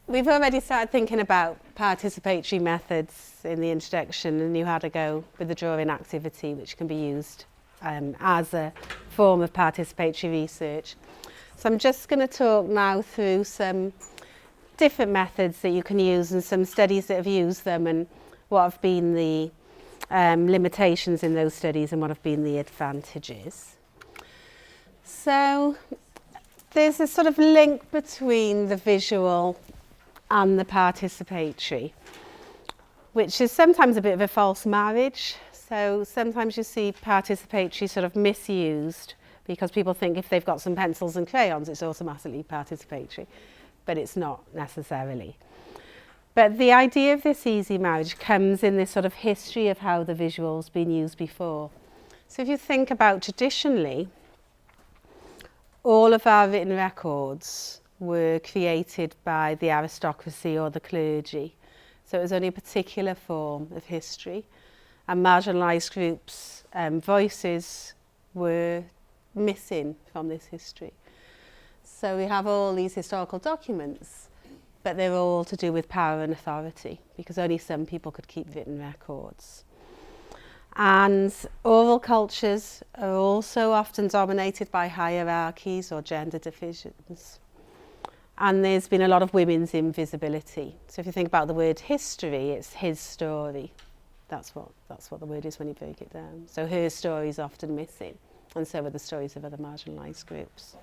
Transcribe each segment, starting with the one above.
we've already started thinking about participatory methods in the introduction, and you had a go with the drawing activity, which can be used as a form of participatory research. So I'm just going to talk now through some different methods that you can use and some studies that have used them and what have been the limitations in those studies and what have been the advantages. So there's a sort of link between the visual and the participatory, which is sometimes a bit of a false marriage. So sometimes you see participatory sort of misused because people think if they've got some pencils and crayons, it's automatically participatory, but it's not necessarily. But the idea of this easy marriage comes in this sort of history of how the visual's been used before. So if you think about traditionally, all of our written records were created by the aristocracy or the clergy. So it was only a particular form of history. And marginalised groups' voices were missing from this history. So we have all these historical documents, but they're all to do with power and authority, because only some people could keep written records. And oral cultures are also often dominated by hierarchies or gender divisions. And there's been a lot of women's invisibility. So if you think about the word history, it's his story. That's what the word is when you break it down. So her story is often missing, and so are the stories of other marginalised groups.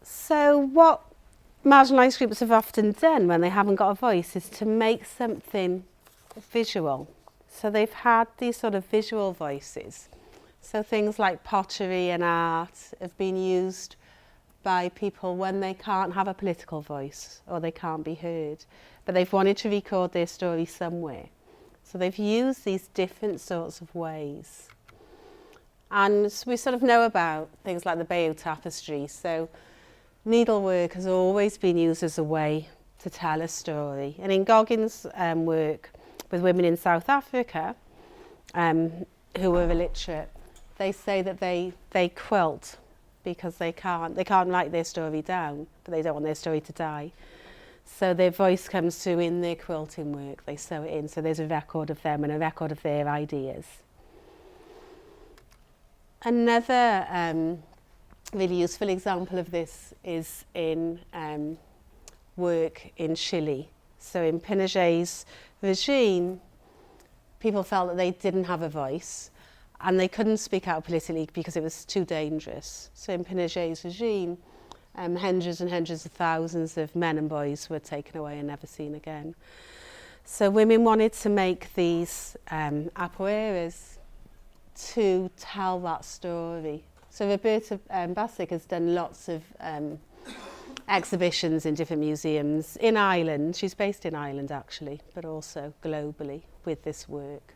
So what marginalised groups have often done when they haven't got a voice is to make something visual. So they've had these sort of visual voices. So things like pottery and art have been used by people when they can't have a political voice or they can't be heard, but they've wanted to record their story somewhere. So they've used these different sorts of ways. And we sort of know about things like the Bayeux tapestry. So needlework has always been used as a way to tell a story. And in Goggin's work with women in South Africa who were illiterate, they say that they quilt because they can't write their story down, but they don't want their story to die. So their voice comes through in their quilting work. They sew it in, so there's a record of them and a record of their ideas. Another really useful example of this is in work in Chile. So in Pinochet's regime, people felt that they didn't have a voice and they couldn't speak out politically because it was too dangerous. So in Pinochet's regime, hundreds and hundreds of thousands of men and boys were taken away and never seen again. So women wanted to make these apoeiras to tell that story. So Roberta Bassick has done lots of exhibitions in different museums in Ireland. She's based in Ireland actually, but also globally with this work.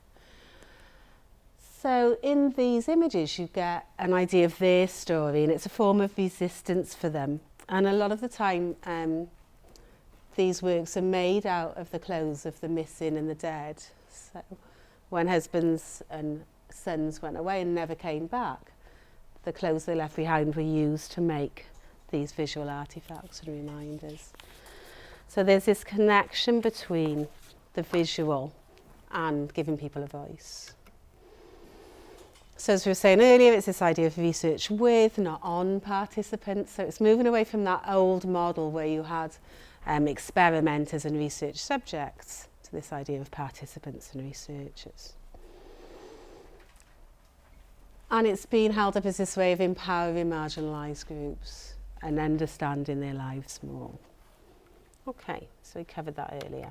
So in these images you get an idea of their story, and it's a form of resistance for them. And a lot of the time these works are made out of the clothes of the missing and the dead. So when husbands and sons went away and never came back, the clothes they left behind were used to make these visual artifacts and reminders. So there's this connection between the visual and giving people a voice. So as we were saying earlier, it's this idea of research with, not on participants. So it's moving away from that old model where you had experimenters and research subjects to this idea of participants and researchers. And it's been held up as this way of empowering marginalised groups and understanding their lives more. Okay, so we covered that earlier.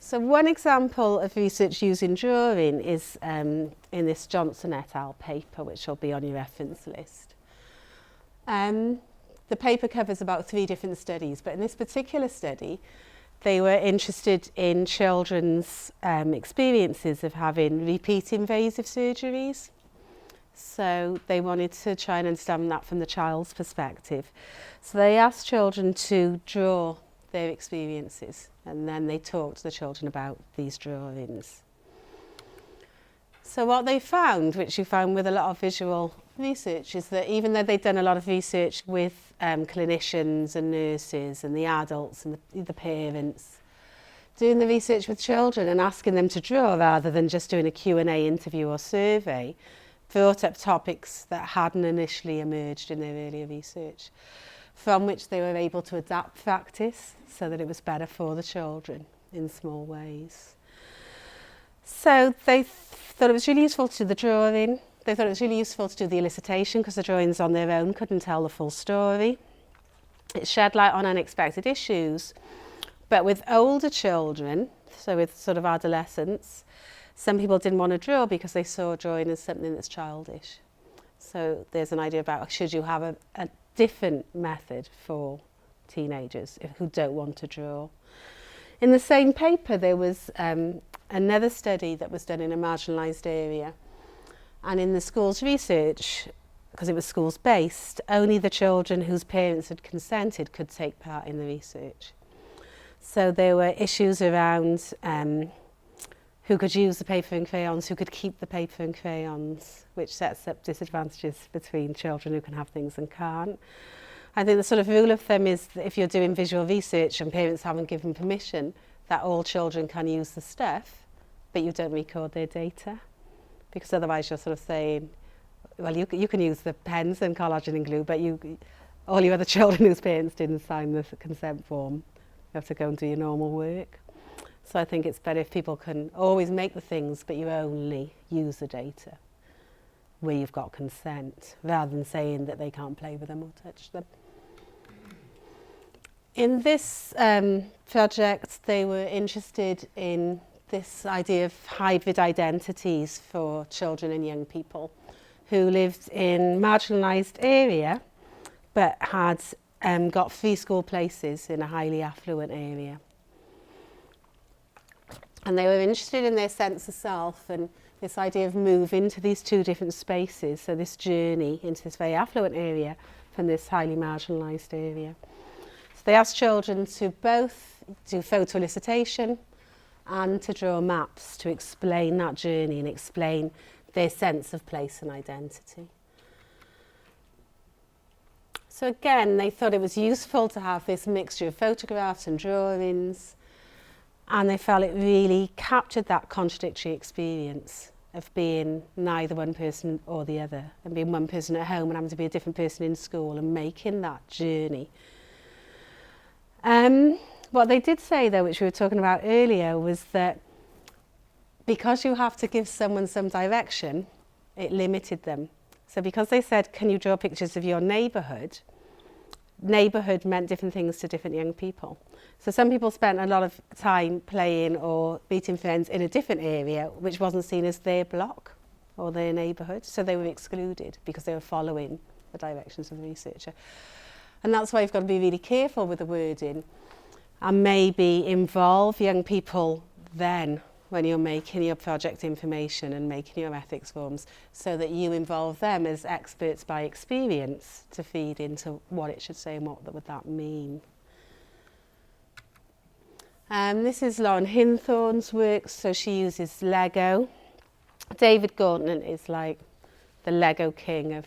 So one example of research using drawing is in this Johnson et al. Paper, which will be on your reference list. The paper covers about 3 different studies, but in this particular study, they were interested in children's experiences of having repeat invasive surgeries. So they wanted to try and understand that from the child's perspective. So they asked children to draw their experiences, and then they talked to the children about these drawings. So what they found, which you found with a lot of visual research is that even though they'd done a lot of research with clinicians and nurses and the adults and the parents, doing the research with children and asking them to draw rather than just doing a Q&A interview or survey brought up topics that hadn't initially emerged in their earlier research, from which they were able to adapt practice so that it was better for the children in small ways. So they thought it was really useful to do the drawing. They thought it was really useful to do the elicitation because the drawings on their own couldn't tell the full story. It shed light on unexpected issues. But with older children, so with sort of adolescents, some people didn't want to draw because they saw drawing as something that's childish. So there's an idea about should you have a different method for teenagers who don't want to draw. In the same paper, there was another study that was done in a marginalised area. And in the school's research, because it was schools based, only the children whose parents had consented could take part in the research. So there were issues around who could use the paper and crayons, who could keep the paper and crayons, which sets up disadvantages between children who can have things and can't. I think the sort of rule of thumb is that if you're doing visual research and parents haven't given permission, that all children can use the stuff, but you don't record their data. Because otherwise you're sort of saying, well, you can use the pens and collagen and glue, but all your other children whose parents didn't sign the consent form, you have to go and do your normal work. So I think it's better if people can always make the things, but you only use the data where you've got consent, rather than saying that they can't play with them or touch them. In this project, they were interested in this idea of hybrid identities for children and young people who lived in marginalised area but had got free school places in a highly affluent area. And they were interested in their sense of self and this idea of moving to these two different spaces, so this journey into this very affluent area from this highly marginalised area. So they asked children to both do photo elicitation and to draw maps to explain that journey and explain their sense of place and identity. So again, they thought it was useful to have this mixture of photographs and drawings, and they felt it really captured that contradictory experience of being neither one person or the other, and being one person at home and having to be a different person in school and making that journey. What they did say, though, which we were talking about earlier, was that because you have to give someone some direction, it limited them. So because they said, can you draw pictures of your neighbourhood, neighbourhood meant different things to different young people. So some people spent a lot of time playing or meeting friends in a different area, which wasn't seen as their block or their neighbourhood. So they were excluded because they were following the directions of the researcher. And that's why you've got to be really careful with the wording and maybe involve young people then when you're making your project information and making your ethics forms, so that you involve them as experts by experience to feed into what it should say and what would that mean. This is Lauren Hinthorn's work, so she uses Lego. David Gauntlet is like the Lego king of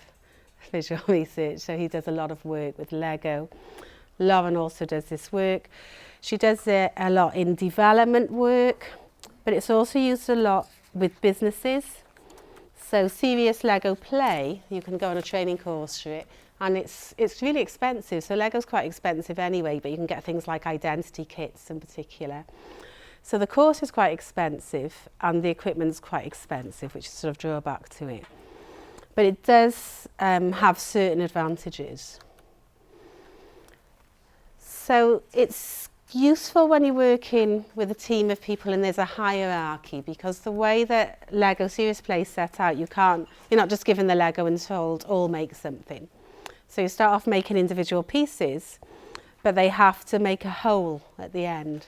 visual research, so he does a lot of work with Lego. Lauren also does this work. She does it a lot in development work, but it's also used a lot with businesses. So serious Lego play, you can go on a training course for it, and it's really expensive. So Lego's quite expensive anyway, but you can get things like identity kits in particular. So the course is quite expensive and the equipment's quite expensive, which is sort of drawback to it. But it does have certain advantages. So it's useful when you're working with a team of people and there's a hierarchy, because the way that Lego Serious Play is set out, you're not just given the Lego and told all make something. So you start off making individual pieces, but they have to make a whole at the end.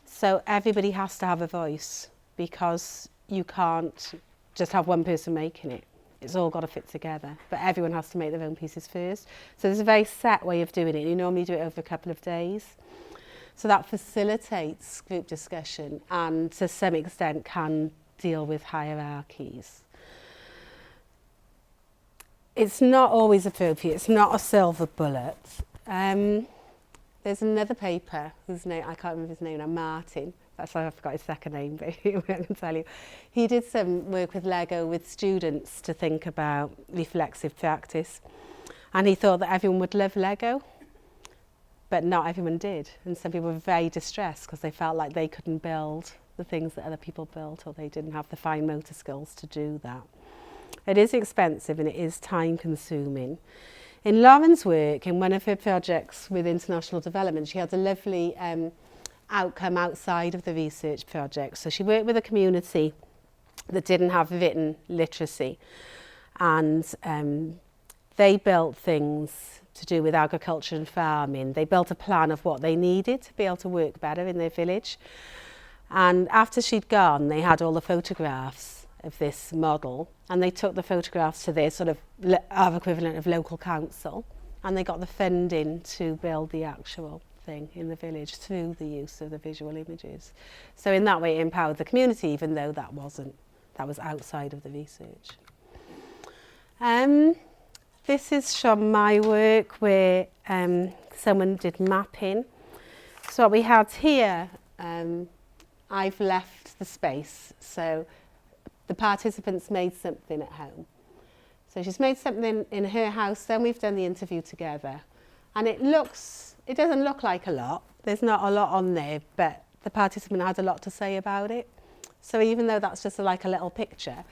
So everybody has to have a voice, because you can't just have one person making it. It's all got to fit together, but everyone has to make their own pieces first. So there's a very set way of doing it. You normally do it over a couple of days. So that facilitates group discussion and to some extent can deal with hierarchies. it's not always appropriate. It's not a silver bullet. There's another paper whose name, I can't remember his name now, Martin. That's why I forgot his second name, but I can tell you. He did some work with Lego with students to think about reflexive practice. And he thought that everyone would love Lego, but not everyone did. And some people were very distressed because they felt like they couldn't build the things that other people built, or they didn't have the fine motor skills to do that. It is expensive and it is time consuming. In Lauren's work, in one of her projects with international development, she had a lovely outcome outside of the research project. So she worked with a community that didn't have written literacy, and they built things to do with agriculture and farming. They built a plan of what they needed to be able to work better in their village. And after she'd gone, they had all the photographs of this model, and they took the photographs to their sort of our equivalent of local council, and they got the funding to build the actual thing in the village through the use of the visual images. So in that way it empowered the community, even though that was outside of the research. This is from my work where someone did mapping. So what we had here, I've left the space, so the participants made something at home. So she's made something in her house, then we've done the interview together. And it doesn't look like a lot. There's not a lot on there, but the participant had a lot to say about it. So even though that's just like a little picture,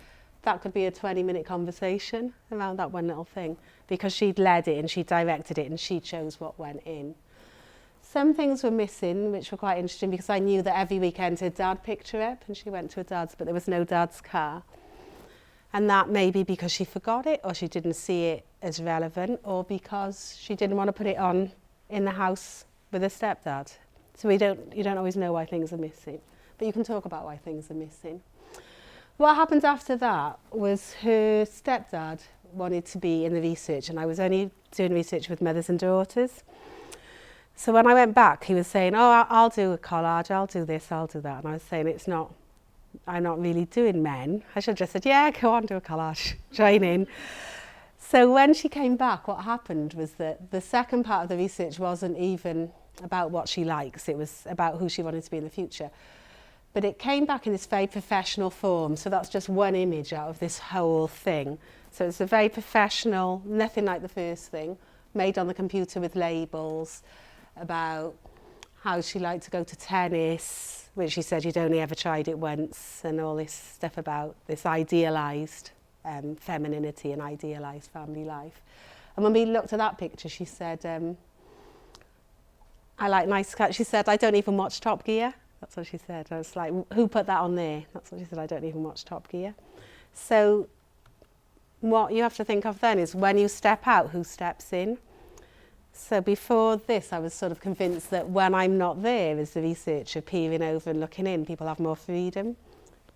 that could be a 20-minute conversation around that one little thing, because she'd led it and she directed it and she chose what went in. Some things were missing, which were quite interesting, because I knew that every weekend her dad picked her up and she went to her dad's, but there was no dad's car. And that may be because she forgot it, or she didn't see it as relevant, or because she didn't want to put it on in the house with her stepdad. So you don't always know why things are missing, but you can talk about why things are missing. What happened after that was her stepdad wanted to be in the research, and I was only doing research with mothers and daughters. So when I went back, he was saying, oh, I'll do a collage, I'll do this, I'll do that. And I was saying, I'm not really doing men. I should have just said, yeah, go on, do a collage, join in. So when she came back, what happened was that the second part of the research wasn't even about what she likes, it was about who she wanted to be in the future. But it came back in this very professional form, so that's just one image out of this whole thing. So it's a very professional, nothing like the first thing, made on the computer with labels, about how she liked to go to tennis, which she said she'd only ever tried it once, and all this stuff about this idealised femininity and idealised family life. And when we looked at that picture, she said, I like nice cats. She said, I don't even watch Top Gear. That's what she said. I was like, who put that on there? That's what she said, I don't even watch Top Gear. So what you have to think of then is when you step out, who steps in? So before this, I was sort of convinced that when I'm not there as the researcher peering over and looking in, people have more freedom,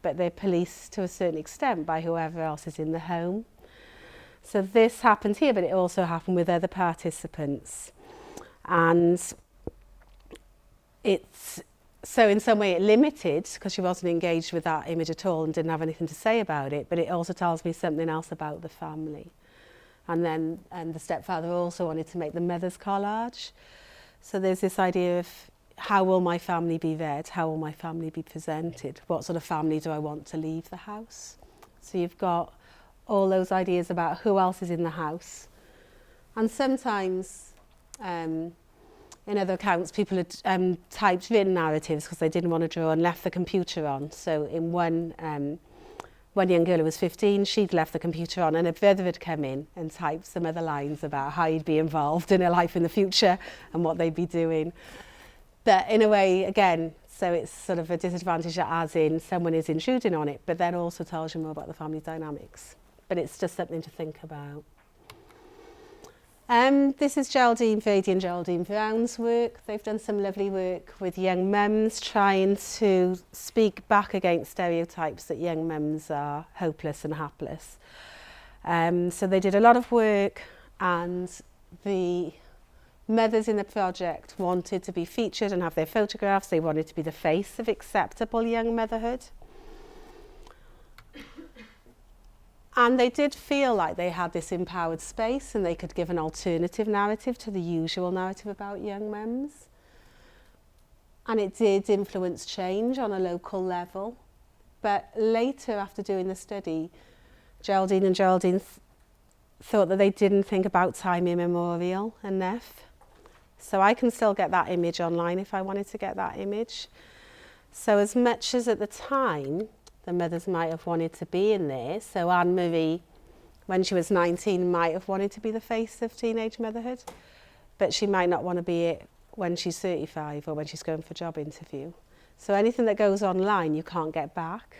but they're policed to a certain extent by whoever else is in the home. So this happened here, but it also happened with other participants. And so in some way it limited, because she wasn't engaged with that image at all and didn't have anything to say about it, but it also tells me something else about the family. And then the stepfather also wanted to make the mother's collage. So there's this idea of, how will my family be read? How will my family be presented? What sort of family do I want to leave the house? So you've got all those ideas about who else is in the house. And sometimes, in other accounts, people had typed written narratives because they didn't want to draw and left the computer on. So in one young girl who was 15, she'd left the computer on, and a brother had come in and typed some other lines about how he'd be involved in her life in the future and what they'd be doing. But in a way, again, so it's sort of a disadvantage as in someone is intruding on it, but then also tells you more about the family dynamics. But it's just something to think about. This is Geraldine Brady and Geraldine Brown's work. They've done some lovely work with young mums, trying to speak back against stereotypes that young mums are hopeless and hapless. So they did a lot of work, and the mothers in the project wanted to be featured and have their photographs. They wanted to be the face of acceptable young motherhood. And they did feel like they had this empowered space and they could give an alternative narrative to the usual narrative about young mums. And it did influence change on a local level. But later, after doing the study, Geraldine and Geraldine thought that they didn't think about time immemorial enough. So I can still get that image online if I wanted to get that image. So as much as at the time, the mothers might have wanted to be in there. So Anne-Marie, when she was 19, might have wanted to be the face of teenage motherhood, but she might not want to be it when she's 35 or when she's going for a job interview. So anything that goes online, you can't get back.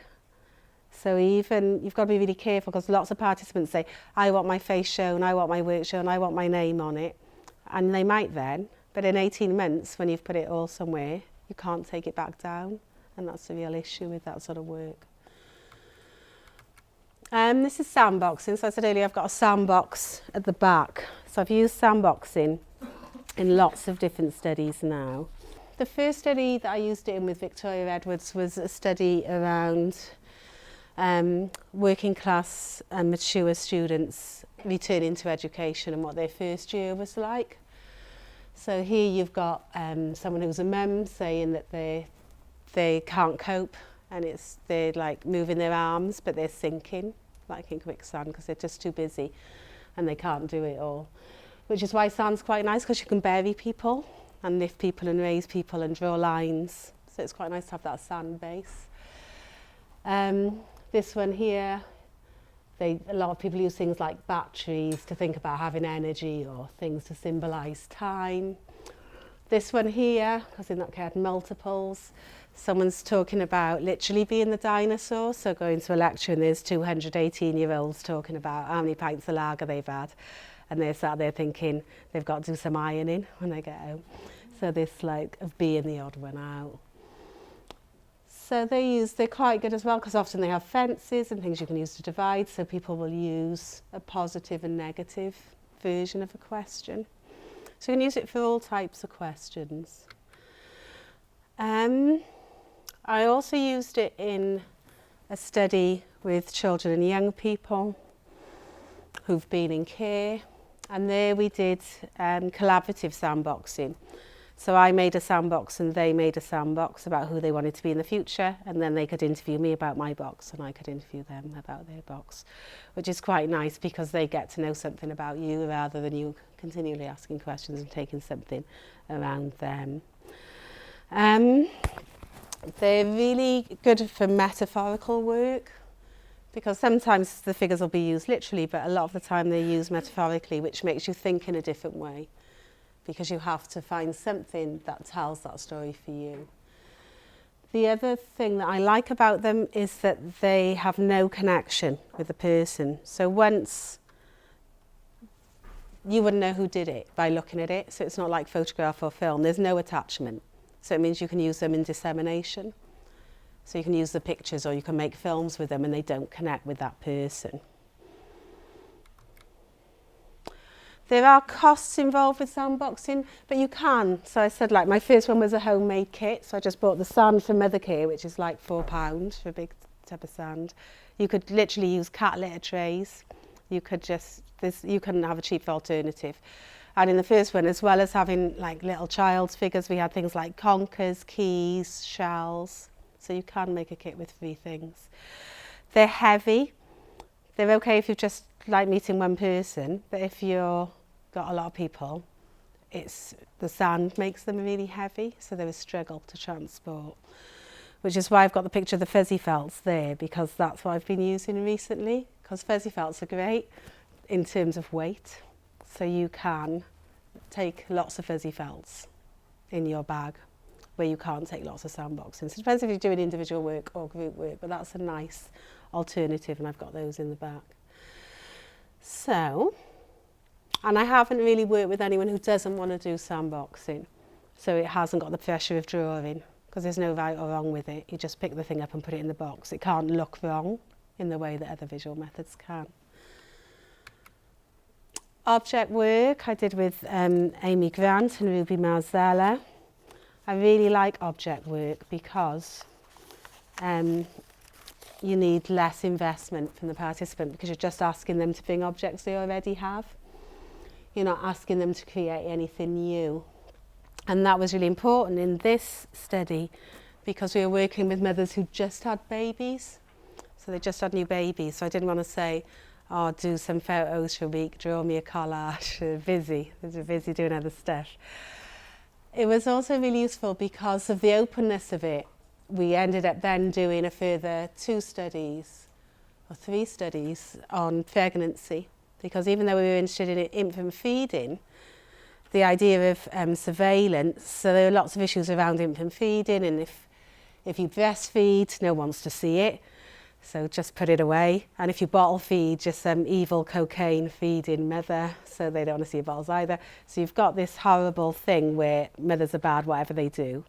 So even, you've got to be really careful, because lots of participants say, I want my face shown, I want my work shown, I want my name on it. And they might then, but in 18 months, when you've put it all somewhere, you can't take it back down. And that's the real issue with that sort of work. This is sandboxing. So I said earlier, I've got a sandbox at the back. So I've used sandboxing in lots of different studies now. The first study that I used it in with Victoria Edwards was a study around working class and mature students returning to education and what their first year was like. So here you've got someone who's a mum saying that they can't cope, and they're like moving their arms but they're sinking like in quicksand because they're just too busy and they can't do it all, which is why sand's quite nice, because you can bury people and lift people and raise people and draw lines, so it's quite nice to have that sand base. This one here, a lot of people use things like batteries to think about having energy, or things to symbolise time. This one here, because in that case multiples, someone's talking about literally being the dinosaur, so going to a lecture and there's 218-year-olds talking about how many pints of lager they've had, and they're sat there thinking they've got to do some ironing when they get home. So this like of being the odd one out. So they're quite good as well, because often they have fences and things you can use to divide, so people will use a positive and negative version of a question. So you can use it for all types of questions. I also used it in a study with children and young people who've been in care, and there we did collaborative sandboxing. So I made a sandbox and they made a sandbox about who they wanted to be in the future, and then they could interview me about my box and I could interview them about their box, which is quite nice because they get to know something about you rather than you continually asking questions and taking something around them. They're really good for metaphorical work, because sometimes the figures will be used literally, but a lot of the time they're used metaphorically, which makes you think in a different way, because you have to find something that tells that story for you. The other thing that I like about them is that they have no connection with the person. So once, you wouldn't know who did it by looking at it, so it's not like photograph or film. There's no attachment. So it means you can use them in dissemination. So you can use the pictures or you can make films with them and they don't connect with that person. There are costs involved with sandboxing, but you can. So I said, like, my first one was a homemade kit. So I just bought the sand from Mothercare, which is like £4 for a big tub of sand. You could literally use cat litter trays. You could you couldn't have a cheap alternative. And in the first one, as well as having like little child's figures, we had things like conkers, keys, shells. So you can make a kit with 3 things. They're heavy. They're okay if you're just like meeting one person, but if you've got a lot of people, the sand makes them really heavy, so they're a struggle to transport. Which is why I've got the picture of the fuzzy felts there, because that's what I've been using recently, because fuzzy felts are great in terms of weight. So you can take lots of fuzzy felts in your bag where you can't take lots of sandboxing. So it depends if you're doing individual work or group work, but that's a nice alternative, and I've got those in the back. So, and I haven't really worked with anyone who doesn't want to do sandboxing. So it hasn't got the pressure of drawing, because there's no right or wrong with it. You just pick the thing up and put it in the box. It can't look wrong in the way that other visual methods can. Object work I did with Amy Grant and Ruby Marzella. I really like object work because you need less investment from the participant because you're just asking them to bring objects they already have. You're not asking them to create anything new. And that was really important in this study because we were working with mothers who just had babies. So they just had new babies. So I didn't want to say, oh, do some photos for a week, draw me a collage. They're busy doing other stuff. It was also really useful because of the openness of it. We ended up then doing a further 2 studies or 3 studies on pregnancy, because even though we were interested in infant feeding, the idea of surveillance, so there are lots of issues around infant feeding, and if you breastfeed, no one wants to see it, so just put it away. And if you bottle feed, just some evil cocaine feeding mother, so they don't want to see your bottles either. So you've got this horrible thing where mothers are bad whatever they do.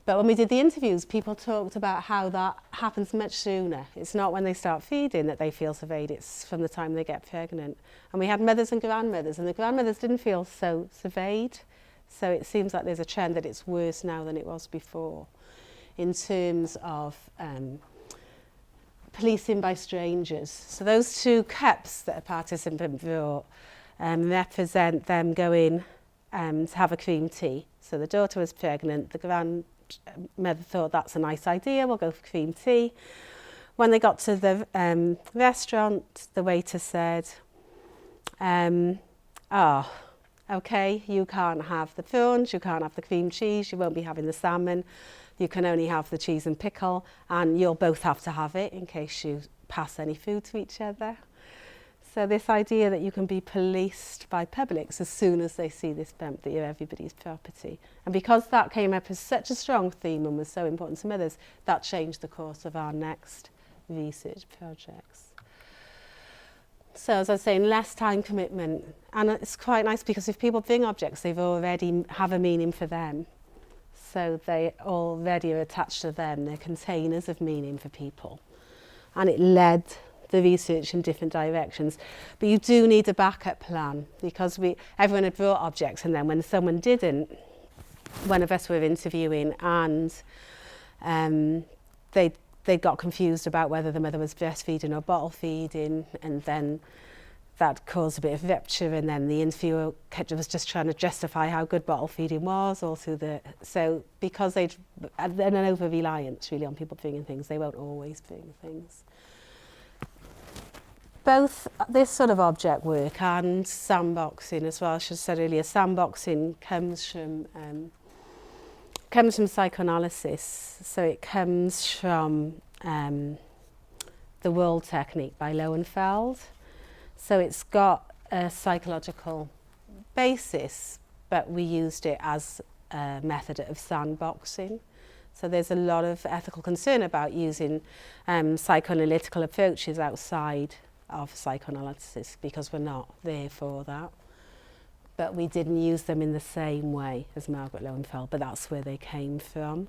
But when we did the interviews, people talked about how that happens much sooner. It's not when they start feeding that they feel surveyed, it's from the time they get pregnant. And we had mothers and grandmothers, and the grandmothers didn't feel so surveyed. So it seems like there's a trend that it's worse now than it was before in terms of policing by strangers. So those 2 cups that a participant brought represent them going to have a cream tea. So the daughter was pregnant, the grandmother thought that's a nice idea, we'll go for cream tea. When they got to the restaurant, the waiter said, oh, okay, you can't have the prawns, you can't have the cream cheese, you won't be having the salmon, you can only have the cheese and pickle, and you'll both have to have it in case you pass any food to each other. So this idea that you can be policed by publics as soon as they see this bump, that you're everybody's property. And because that came up as such a strong theme and was so important to mothers, that changed the course of our next research projects. So as I was saying, less time commitment. And it's quite nice because if people bring objects, they've already have a meaning for them. So they already are attached to them. They're containers of meaning for people. And it led the research in different directions. But you do need a backup plan because everyone had brought objects, and then when someone didn't, one of us were interviewing, and they got confused about whether the mother was breastfeeding or bottle feeding, and then that caused a bit of rupture, and then the interviewer was just trying to justify how good bottle feeding was all through so because they'd an over-reliance really on people bringing things, they won't always bring things. Both this sort of object work and sandboxing as well, as I said earlier, sandboxing comes from psychoanalysis. So it comes from the world technique by Lowenfeld. So it's got a psychological basis, but we used it as a method of sandboxing. So there's a lot of ethical concern about using psychoanalytical approaches outside of psychoanalysis because we're not there for that. But we didn't use them in the same way as Margaret Lowenfeld, but that's where they came from.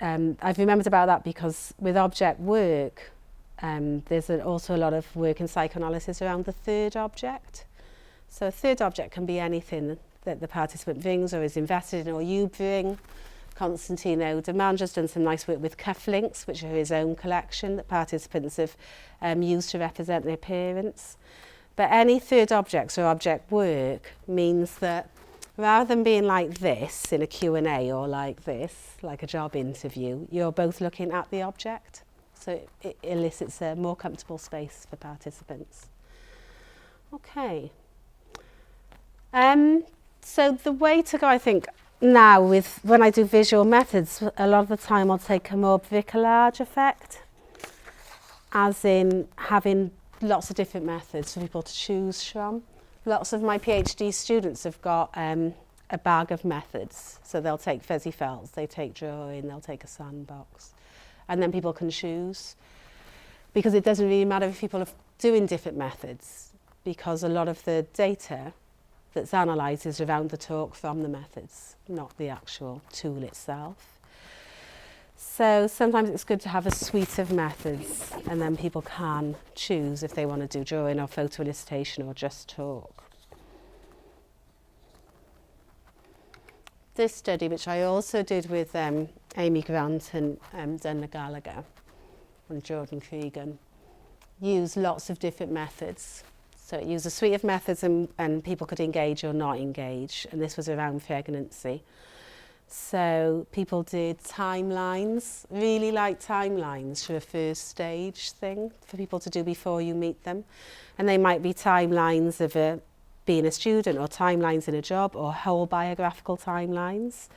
I've remembered about that because with object work, there's also a lot of work in psychoanalysis around the third object. So a third object can be anything that the participant brings or is invested in or you bring. Constantino Demange has done some nice work with cufflinks, which are his own collection that participants have used to represent their parents. But any third objects or object work means that rather than being like this in a Q&A or like this, like a job interview, you're both looking at the object. So it elicits a more comfortable space for participants. Okay. So the way to go, I think, now when I do visual methods, a lot of the time I'll take a more bricolage effect, as in having lots of different methods for people to choose from. Lots of my PhD students have got a bag of methods. So they'll take fuzzy felts, they take drawing, they'll take a sandbox. And then people can choose. Because it doesn't really matter if people are doing different methods, because a lot of the data that's analysed is around the talk from the methods, not the actual tool itself. So sometimes it's good to have a suite of methods, and then people can choose if they want to do drawing or photo illustration or just talk. This study, which I also did with Amy Grant and Donna Gallagher, and Jordan Cregan used lots of different methods. So it used a suite of methods and people could engage or not engage, and this was around pregnancy. So people did timelines, really like timelines for a first stage thing for people to do before you meet them. And they might be timelines of being a student, or timelines in a job, or whole biographical timelines.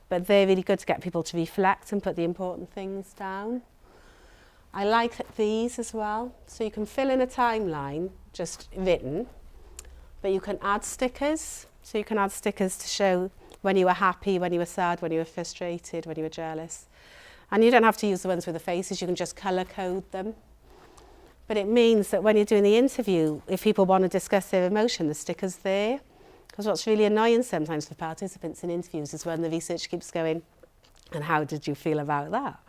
But they're really good to get people to reflect and put the important things down. I like these as well. So you can fill in a timeline, just written, but you can add stickers. So you can add stickers to show when you were happy, when you were sad, when you were frustrated, when you were jealous. And you don't have to use the ones with the faces, you can just colour code them. But it means that when you're doing the interview, if people want to discuss their emotion, the sticker's there. Because what's really annoying sometimes for participants in interviews is when the research keeps going, and how did you feel about that?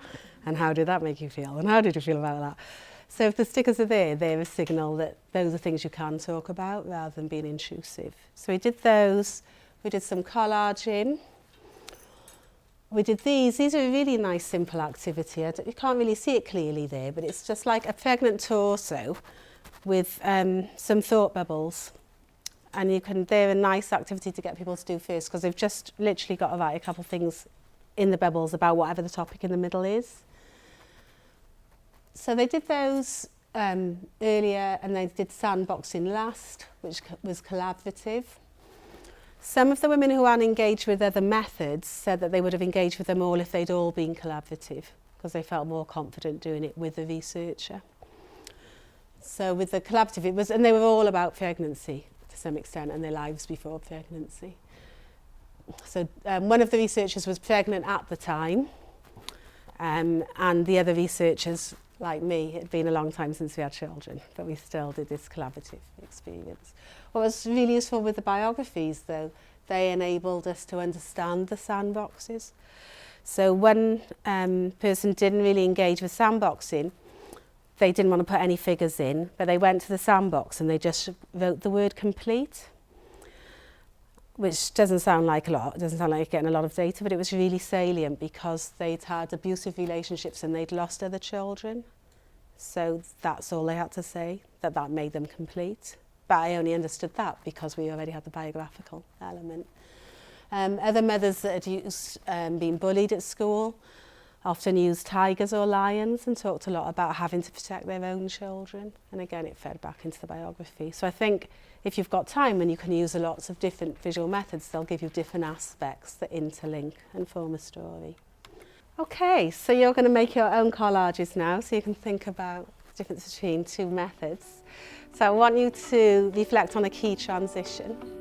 And how did that make you feel? And how did you feel about that? So if the stickers are there, they're a signal that those are things you can talk about rather than being intrusive. So we did those. We did some collaging. We did these. These are a really nice, simple activity. You can't really see it clearly there, but it's just like a pregnant torso with some thought bubbles. And they're a nice activity to get people to do first, because they've just literally got to write a couple of things in the bubbles about whatever the topic in the middle is. So they did those earlier, and they did sandboxing last, which was collaborative. Some of the women who aren't engaged with other methods said that they would have engaged with them all if they'd all been collaborative, because they felt more confident doing it with the researcher. So with the collaborative, and they were all about pregnancy to some extent, and their lives before pregnancy. So one of the researchers was pregnant at the time, and the other researchers, like me, it had been a long time since we had children, but we still did this collaborative experience. What was really useful with the biographies, though, they enabled us to understand the sandboxes. So one person didn't really engage with sandboxing. They didn't want to put any figures in, but they went to the sandbox and they just wrote the word complete, which doesn't sound like a lot. It doesn't sound like you're getting a lot of data, but it was really salient because they'd had abusive relationships and they'd lost other children. So that's all they had to say, that made them complete. But I only understood that because we already had the biographical element. Other mothers that had been bullied at school often used tigers or lions and talked a lot about having to protect their own children. And again, it fed back into the biography. So I think if you've got time and you can use lots of different visual methods, they'll give you different aspects that interlink and form a story. Okay, so you're going to make your own collages now, so you can think about the difference between two methods. So I want you to reflect on a key transition.